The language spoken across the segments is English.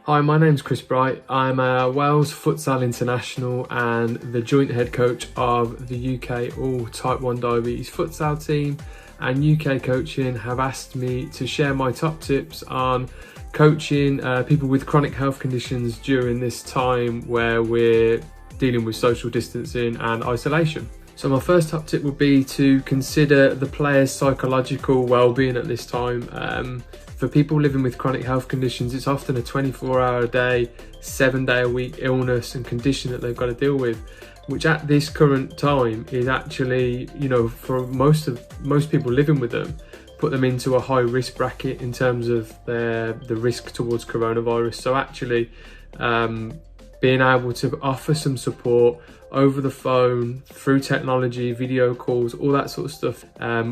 Hi, my name's Chris Bright. I'm a Wales Futsal International and the joint head coach of the UK All Type 1 Diabetes Futsal team, and UK Coaching have asked me to share my top tips on coaching people with chronic health conditions during this time where we're dealing with social distancing and isolation. So my first top tip would be to consider the player's psychological well-being at this time. For people living with chronic health conditions, it's often a 24-hour-a-day, 7-day-a-week illness and condition that they've got to deal with, which at this current time is actually, for most people living with them, put them into a high risk bracket in terms of the risk towards coronavirus. So actually being able to offer some support over the phone, through technology, video calls, all that sort of stuff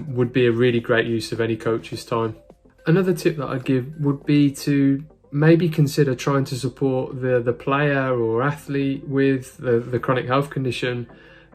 would be a really great use of any coach's time. Another tip that I'd give would be to maybe consider trying to support the player or athlete with the chronic health condition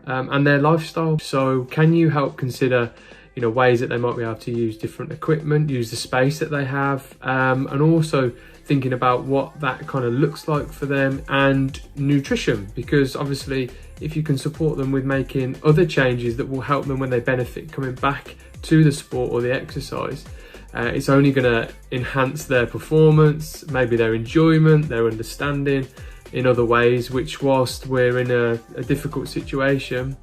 and their lifestyle. So can you help consider ways that they might be able to use different equipment, use the space that they have, and also thinking about what that kind of looks like for them, and nutrition, because obviously if you can support them with making other changes that will help them when they benefit coming back to the sport or the exercise, it's only going to enhance their performance, maybe their enjoyment, their understanding in other ways, which whilst we're in a difficult situation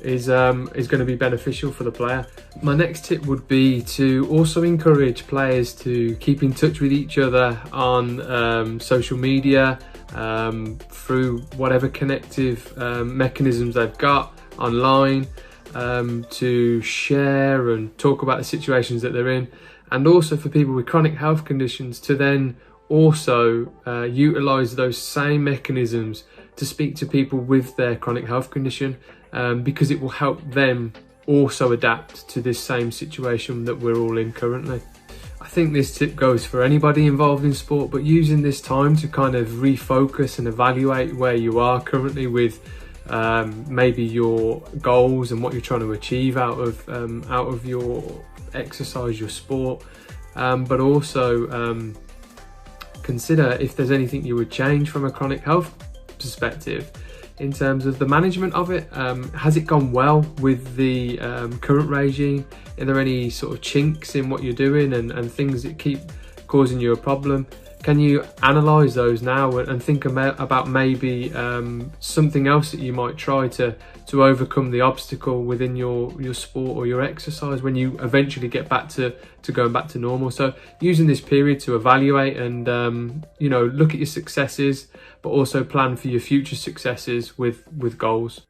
is going to be beneficial for the player. My next tip would be to also encourage players to keep in touch with each other on social media, through whatever connective mechanisms they've got online, to share and talk about the situations that they're in, and also for people with chronic health conditions to then also utilise those same mechanisms to speak to people with their chronic health condition, because it will help them also adapt to this same situation that we're all in currently. I think this tip goes for anybody involved in sport, but using this time to kind of refocus and evaluate where you are currently with maybe your goals and what you're trying to achieve out of your exercise, your sport, but also consider if there's anything you would change from a chronic health perspective in terms of the management of it. Has it gone well with the current regime? Are there any sort of chinks in what you're doing and things that keep causing you a problem? Can you analyse those now and think about maybe something else that you might try to overcome the obstacle within your sport or your exercise when you eventually get back to going back to normal? So using this period to evaluate and look at your successes, but also plan for your future successes with goals.